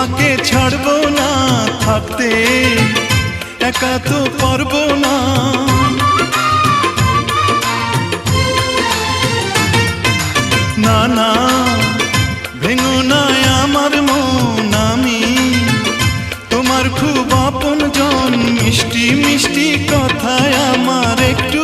তোমাকে ছাড়বো না থাকতে, একা তো পারবো না। না না ভেঙো না আমার মন, আমি তোমার খুব আপন জন। মিষ্টি মিষ্টি কথায় আমার একটু